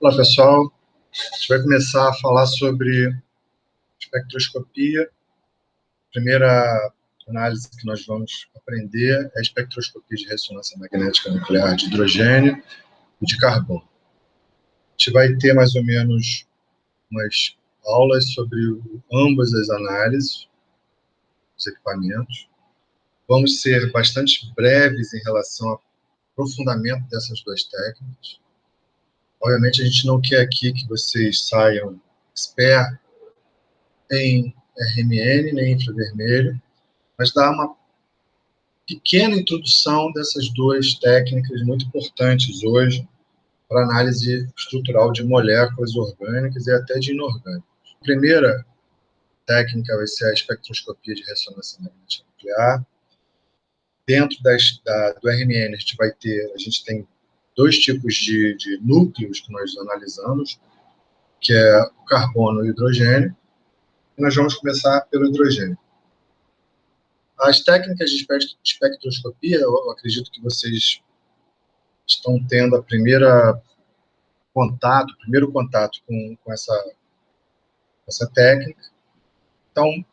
Olá, pessoal. A gente vai começar a falar sobre espectroscopia. A primeira análise que nós vamos aprender é a espectroscopia de ressonância magnética nuclear de hidrogênio e de carbono. A gente vai ter mais ou menos umas aulas sobre ambas as análises, os equipamentos. Vamos ser bastante breves em relação ao aprofundamento dessas duas técnicas. Obviamente, a gente não quer aqui que vocês saiam expert em RMN, nem infravermelho, mas dá uma pequena introdução dessas duas técnicas muito importantes hoje para análise estrutural de moléculas orgânicas e até de inorgânicos. A primeira técnica vai ser a espectroscopia de ressonância magnética nuclear. Dentro do RMN, a gente tem dois tipos de núcleos que nós analisamos, que é o carbono e o hidrogênio. E nós vamos começar pelo hidrogênio. As técnicas de espectroscopia, eu acredito que vocês estão tendo o primeiro contato com essa técnica. Então,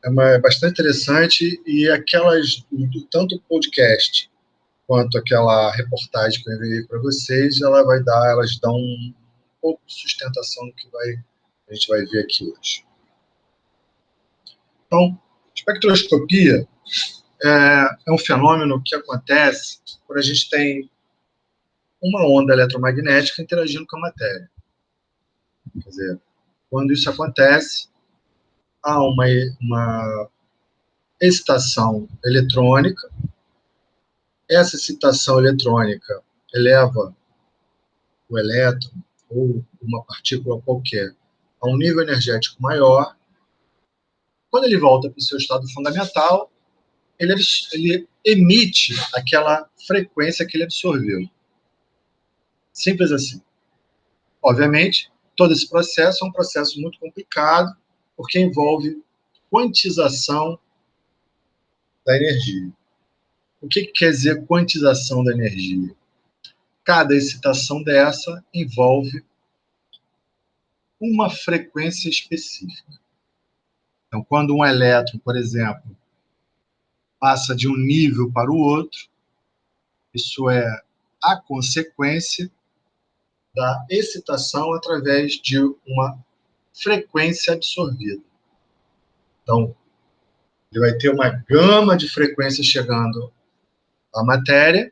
é bastante interessante e tanto o podcast quanto aquela reportagem que eu enviei para vocês, elas dão um pouco de sustentação no que a gente vai ver aqui hoje. Então, espectroscopia é um fenômeno que acontece quando a gente tem uma onda eletromagnética interagindo com a matéria. Quer dizer, quando isso acontece, há uma excitação eletrônica. Essa excitação eletrônica eleva o elétron ou uma partícula qualquer a um nível energético maior. Quando ele volta para o seu estado fundamental, ele emite aquela frequência que ele absorveu. Simples assim. Obviamente, todo esse processo é um processo muito complicado, porque envolve quantização da energia. O que quer dizer quantização da energia? Cada excitação dessa envolve uma frequência específica. Então, quando um elétron, por exemplo, passa de um nível para o outro, isso é a consequência da excitação através de uma frequência absorvida. Então, ele vai ter uma gama de frequências chegando à matéria.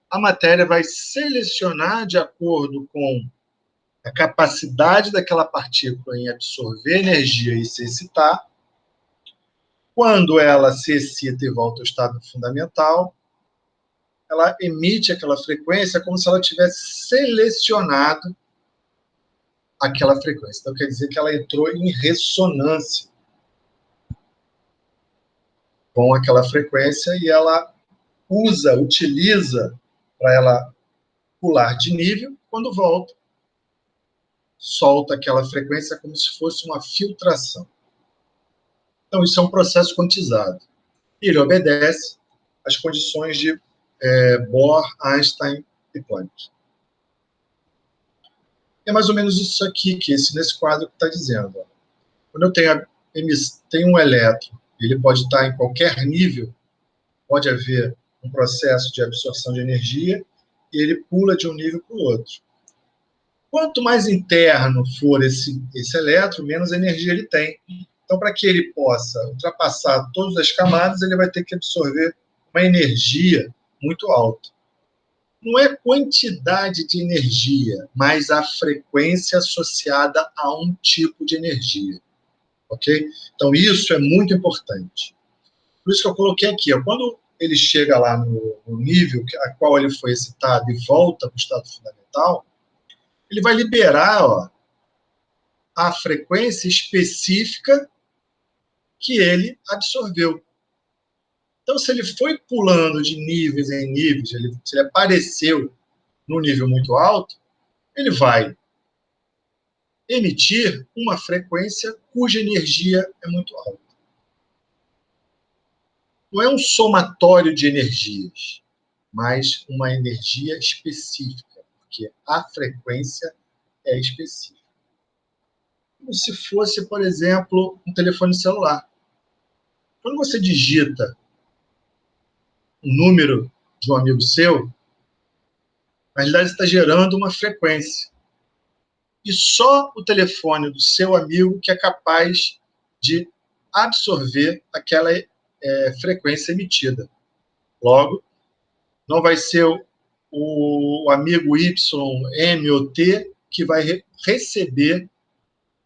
A matéria vai selecionar de acordo com a capacidade daquela partícula em absorver energia e se excitar. Quando ela se excita e volta ao estado fundamental, ela emite aquela frequência como se ela tivesse selecionado aquela frequência. Então, quer dizer que ela entrou em ressonância com aquela frequência e ela utiliza para ela pular de nível. Quando volta, solta aquela frequência como se fosse uma filtração. Então, isso é um processo quantizado. E ele obedece às condições de Bohr, Einstein e Planck. É mais ou menos isso aqui, nesse quadro que está dizendo. Ó. Quando eu tenho um elétron, ele pode estar em qualquer nível, pode haver um processo de absorção de energia e ele pula de um nível para o outro. Quanto mais interno for esse elétron, menos energia ele tem. Então, para que ele possa ultrapassar todas as camadas, ele vai ter que absorver uma energia muito alta. Não é quantidade de energia, mas a frequência associada a um tipo de energia. Ok? Então, isso é muito importante. Por isso que eu coloquei aqui. Ó, quando ele chega lá no nível a qual ele foi excitado e volta para o estado fundamental, ele vai liberar a frequência específica que ele absorveu. Então, se ele foi pulando de níveis em níveis, se ele apareceu num nível muito alto, ele vai emitir uma frequência cuja energia é muito alta. Não é um somatório de energias, mas uma energia específica, porque a frequência é específica. Como se fosse, por exemplo, um telefone celular. Quando você digita um número de um amigo seu, na realidade está gerando uma frequência. E só o telefone do seu amigo que é capaz de absorver aquela frequência emitida. Logo, não vai ser o amigo Y, M ou T que vai receber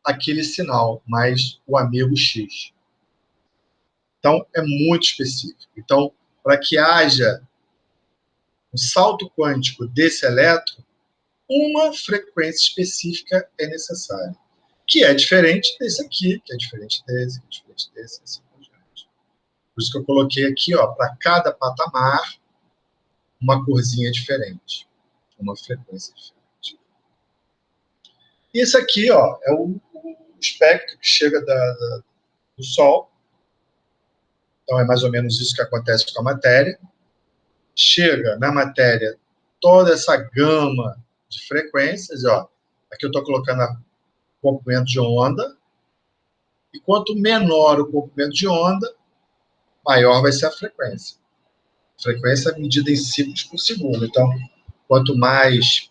aquele sinal, mas o amigo X. Então, é muito específico. Então, para que haja um salto quântico desse elétron, uma frequência específica é necessária, que é diferente desse aqui, que é diferente desse, que é diferente desse, assim por diante. Por isso que eu coloquei aqui, para cada patamar, uma corzinha diferente, uma frequência diferente. E esse aqui, é o espectro que chega do Sol. Então, é mais ou menos isso que acontece com a matéria. Chega na matéria toda essa gama de frequências. Aqui eu estou colocando o comprimento de onda. E quanto menor o comprimento de onda, maior vai ser a frequência. A frequência é medida em ciclos por segundo. Então, quanto mais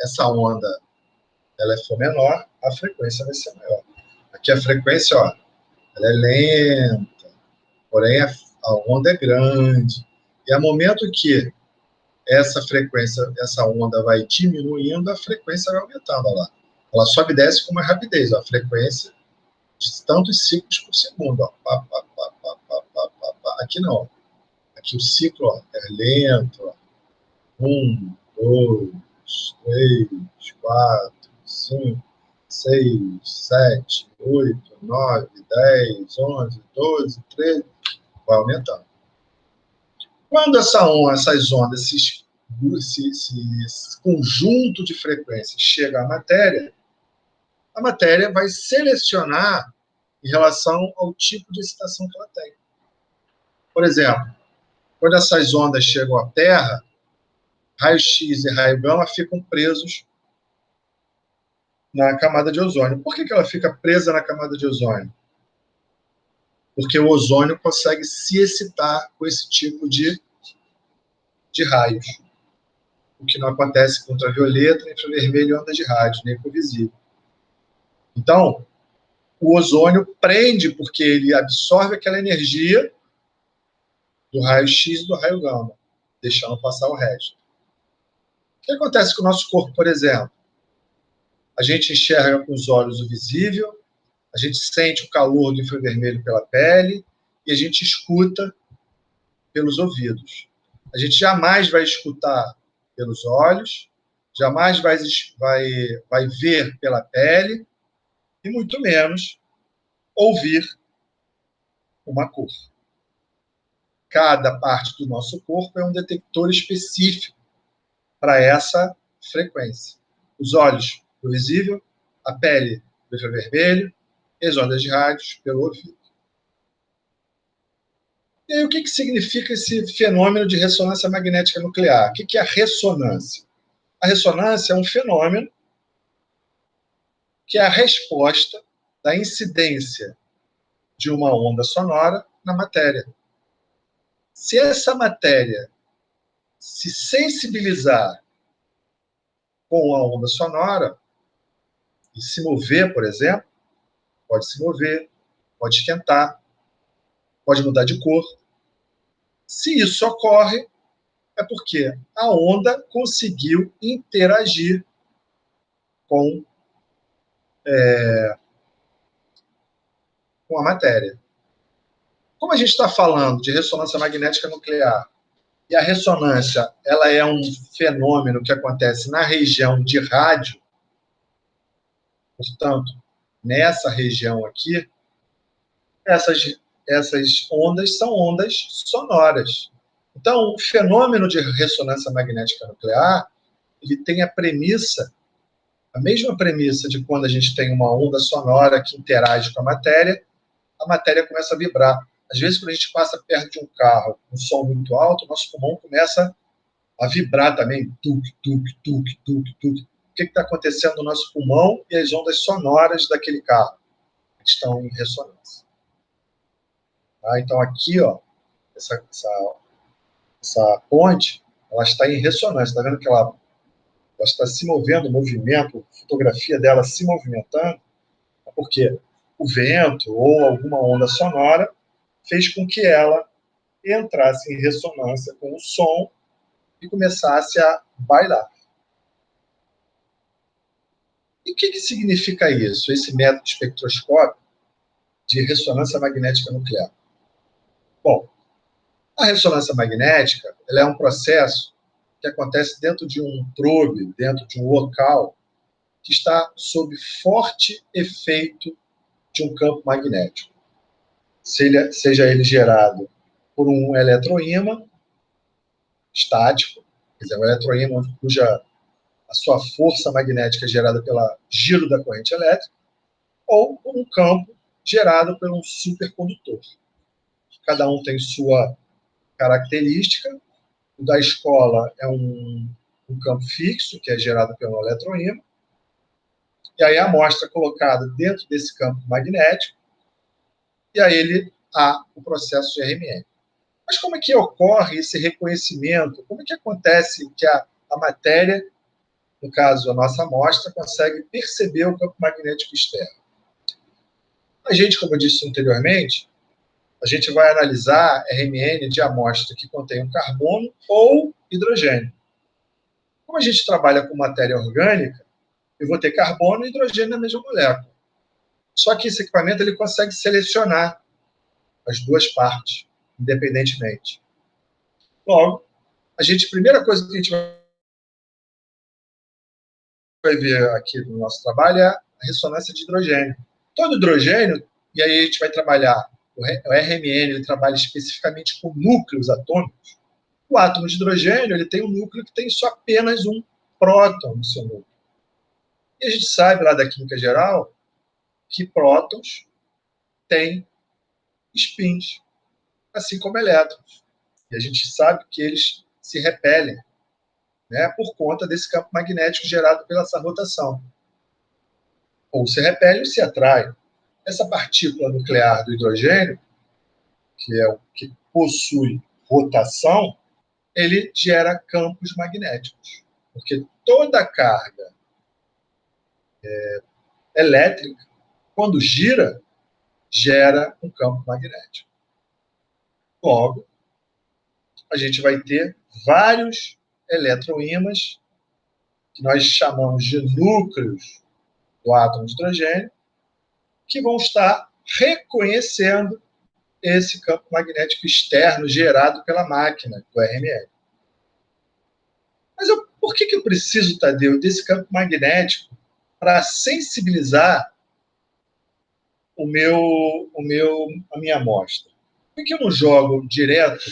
essa onda ela for menor, a frequência vai ser maior. Aqui a frequência, ela é lenta, porém a onda é grande. E ao momento que essa frequência, essa onda vai diminuindo, a frequência vai aumentando. Olha lá. Ela sobe e desce com mais rapidez. A frequência de tantos ciclos por segundo. Aqui não. Aqui o ciclo é lento. 1, 2, 3, 4, 5, 6, 7, 8, 9, 10, 11, 12, 13, vai aumentando. Quando essas ondas, esse conjunto de frequências chega à matéria, a matéria vai selecionar em relação ao tipo de excitação que ela tem. Por exemplo, quando essas ondas chegam à Terra, raio-x e raio gama ficam presos na camada de ozônio. Por que ela fica presa na camada de ozônio? Porque o ozônio consegue se excitar com esse tipo de raios. O que não acontece com ultravioleta, infravermelho e ondas de rádio, nem com visível. Então, o ozônio prende porque ele absorve aquela energia do raio-x e do raio gama, deixando passar o resto. O que acontece com o nosso corpo, por exemplo? A gente enxerga com os olhos o visível, a gente sente o calor do infravermelho pela pele e a gente escuta pelos ouvidos. A gente jamais vai escutar pelos olhos, jamais vai ver pela pele e muito menos ouvir uma cor. Cada parte do nosso corpo é um detector específico para essa frequência. Os olhos, o visível, a pele, o infravermelho, e as ondas de rádio pelo ouvido. E aí, o que significa esse fenômeno de ressonância magnética nuclear? O que é a ressonância? A ressonância é um fenômeno que é a resposta da incidência de uma onda sonora na matéria. Se essa matéria se sensibilizar com a onda sonora e se mover, por exemplo, pode se mover, pode esquentar, pode mudar de cor. Se isso ocorre, é porque a onda conseguiu interagir com a matéria. Como a gente está falando de ressonância magnética nuclear, e a ressonância ela é um fenômeno que acontece na região de rádio, portanto, nessa região aqui, essas ondas são ondas sonoras. Então, o fenômeno de ressonância magnética nuclear, ele tem a mesma premissa de quando a gente tem uma onda sonora que interage com a matéria começa a vibrar. Às vezes, quando a gente passa perto de um carro, um som muito alto, o nosso pulmão começa a vibrar também, tuc, tuc, tuc, tuc, tuc. que está acontecendo no nosso pulmão e as ondas sonoras daquele carro que estão em ressonância. Tá? Então, aqui, ó, essa ponte, ela está em ressonância. Está vendo que ela está se movendo, o movimento, a fotografia dela se movimentando, porque o vento ou alguma onda sonora fez com que ela entrasse em ressonância com o som e começasse a bailar. E o que significa isso, esse método espectroscópico de ressonância magnética nuclear? Bom, a ressonância magnética ela é um processo que acontece dentro de um probe, dentro de um local que está sob forte efeito de um campo magnético. Seja ele gerado por um eletroímã estático, quer dizer, um eletroímã cuja a sua força magnética é gerada pelo giro da corrente elétrica, ou por um campo gerado por um supercondutor. Cada um tem sua característica. O da escola é um campo fixo, que é gerado pelo eletroímã, e aí a amostra é colocada dentro desse campo magnético, e aí há o processo de RMN. Mas como é que ocorre esse reconhecimento? Como é que acontece que a matéria, no caso a nossa amostra, consegue perceber o campo magnético externo? A gente, como eu disse anteriormente, a gente vai analisar RMN de amostra que contém um carbono ou hidrogênio. Como a gente trabalha com matéria orgânica, eu vou ter carbono e hidrogênio na mesma molécula. Só que esse equipamento ele consegue selecionar as duas partes, independentemente. Logo, a primeira coisa que a gente vai ver aqui no nosso trabalho é a ressonância de hidrogênio. Todo hidrogênio, e aí a gente vai trabalhar, o RMN ele trabalha especificamente com núcleos atômicos. O átomo de hidrogênio ele tem um núcleo que tem só apenas um próton no seu núcleo. E a gente sabe lá da química geral que prótons têm spins, assim como elétrons. E a gente sabe que eles se repelem, né, por conta desse campo magnético gerado pela essa rotação. Ou se repele ou se atrai. Essa partícula nuclear do hidrogênio, que é o que possui rotação, ele gera campos magnéticos. Porque toda a carga elétrica, quando gira, gera um campo magnético. Logo, a gente vai ter vários eletroímãs, que nós chamamos de núcleos do átomo de hidrogênio, que vão estar reconhecendo esse campo magnético externo gerado pela máquina do RMN. Mas por que eu preciso, Tadeu, desse campo magnético para sensibilizar a minha amostra? Por que eu não jogo direto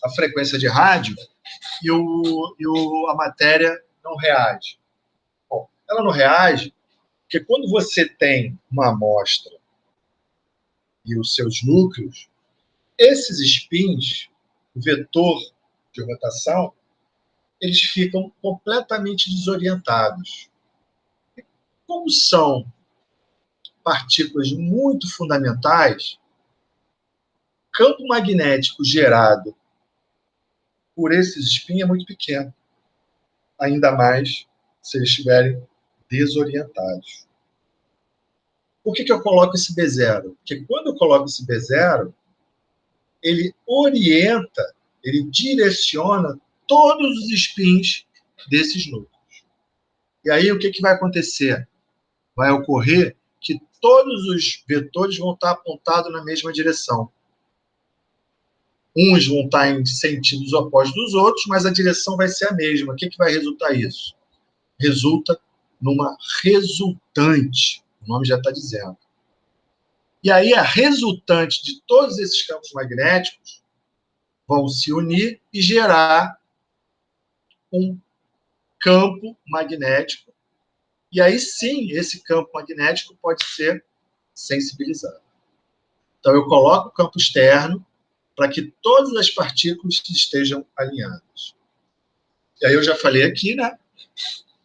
a frequência de rádio e a matéria não reage? Bom, ela não reage porque quando você tem uma amostra e os seus núcleos, esses spins, o vetor de rotação, eles ficam completamente desorientados. E como são partículas muito fundamentais, campo magnético gerado por esses spins é muito pequeno, ainda mais se eles estiverem desorientados. Por que eu coloco esse B0? Porque quando eu coloco esse B0, ele orienta, ele direciona todos os spins desses núcleos. E aí o que vai acontecer? Vai ocorrer que todos os vetores vão estar apontados na mesma direção. Uns vão estar em sentidos opostos dos outros, mas a direção vai ser a mesma. O que vai resultar isso? Resulta numa resultante. O nome já está dizendo. E aí a resultante de todos esses campos magnéticos vão se unir e gerar um campo magnético. E aí sim, esse campo magnético pode ser sensibilizado. Então eu coloco o campo externo para que todas as partículas estejam alinhadas. E aí eu já falei aqui, né?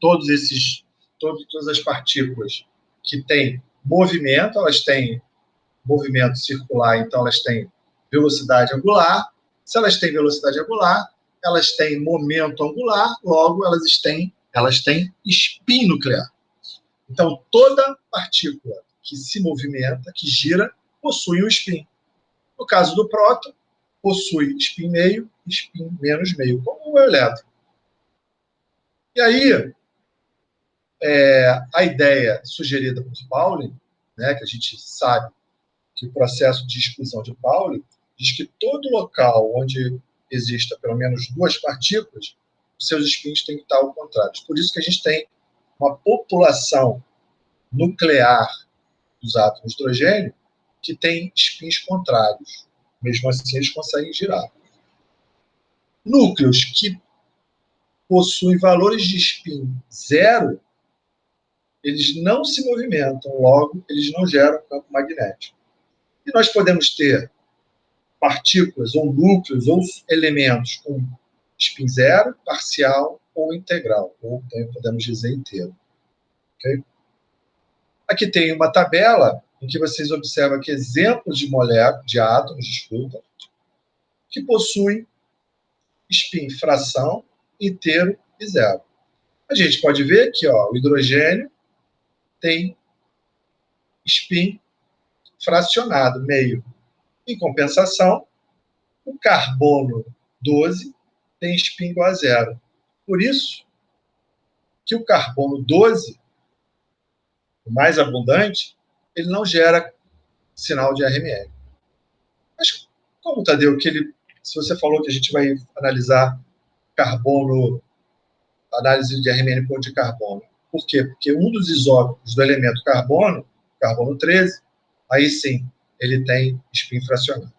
Todos esses todas as partículas que têm movimento, elas têm movimento circular, então elas têm velocidade angular. Se elas têm velocidade angular, elas têm momento angular, logo elas têm spin nuclear. Então, toda partícula que se movimenta, que gira, possui um spin. No caso do próton, possui spin meio e spin menos meio, como o elétron. E aí, a ideia sugerida por Pauling, né, que a gente sabe que o processo de exclusão de Pauling diz que todo local onde exista pelo menos duas partículas, os seus spins têm que estar ao contrário. Por isso que a gente tem uma população nuclear dos átomos de hidrogênio que tem spins contrários. Mesmo assim, eles conseguem girar. Núcleos que possuem valores de spin zero, eles não se movimentam, logo, eles não geram campo magnético. E nós podemos ter partículas, ou núcleos, ou elementos com spin zero, parcial ou integral, ou podemos dizer inteiro. Okay? Aqui tem uma tabela em que vocês observam aqui exemplos de moléculas, de átomos, desculpa, que possuem spin fração, inteiro e zero. A gente pode ver que o hidrogênio tem spin fracionado, meio. Em compensação, o carbono 12 tem spin igual a zero. Por isso que o carbono 12, o mais abundante, ele não gera sinal de RMN. Mas como, Tadeu, se você falou que a gente vai analisar carbono, análise de RMN por de carbono. Por quê? Porque um dos isótopos do elemento carbono, carbono 13, aí sim, ele tem spin fracionado.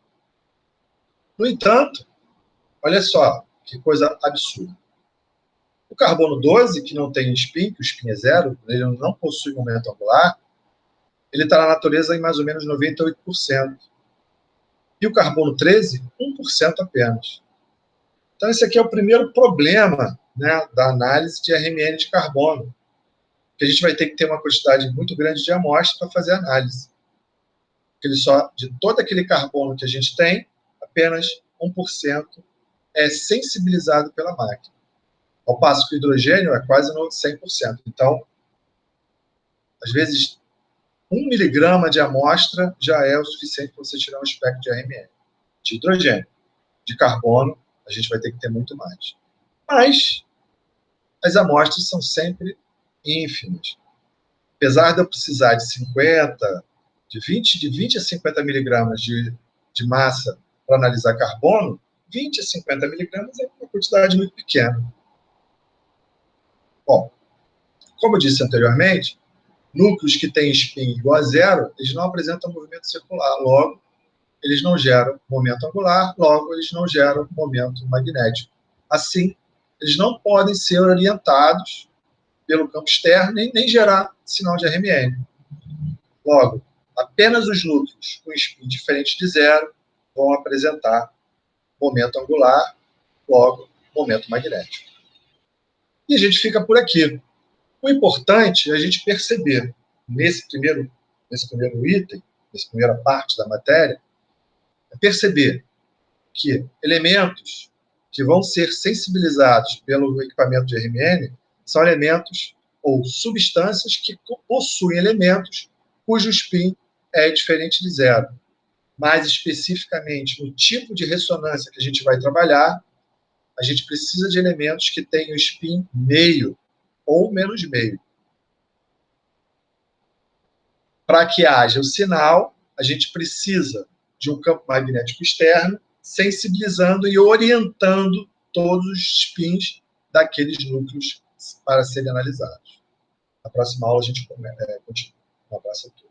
No entanto, olha só que coisa absurda. O carbono 12, que não tem spin, que o spin é zero, ele não possui momento angular, ele está na natureza em mais ou menos 98%. E o carbono 13, 1% apenas. Então, esse aqui é o primeiro problema, né, da análise de RMN de carbono, que a gente vai ter que ter uma quantidade muito grande de amostras para fazer a análise. De todo aquele carbono que a gente tem, apenas 1% é sensibilizado pela máquina. Ao passo que o hidrogênio é quase no 100%. Então, às vezes, 1 miligrama de amostra já é o suficiente para você tirar um espectro de RMN. De hidrogênio. De carbono, a gente vai ter que ter muito mais. Mas as amostras são sempre ínfimas. Apesar de eu precisar de 50, de 20 a 50 miligramas de massa para analisar carbono, 20 a 50 miligramas é uma quantidade muito pequena. Bom, como eu disse anteriormente, núcleos que têm spin igual a zero, eles não apresentam movimento circular, logo, eles não geram momento angular, logo, eles não geram momento magnético. Assim, eles não podem ser orientados pelo campo externo, nem gerar sinal de RMN. Logo, apenas os núcleos com spin diferente de zero vão apresentar momento angular, logo, momento magnético. E a gente fica por aqui. O importante é a gente perceber, nesse primeiro item, nessa primeira parte da matéria, é perceber que elementos que vão ser sensibilizados pelo equipamento de RMN são elementos ou substâncias que possuem elementos cujo spin é diferente de zero. Mais especificamente, no tipo de ressonância que a gente vai trabalhar, a gente precisa de elementos que tenham spin meio ou menos meio. Para que haja o sinal, a gente precisa de um campo magnético externo, sensibilizando e orientando todos os spins daqueles núcleos para serem analisados. Na próxima aula a gente continua. Um abraço a todos.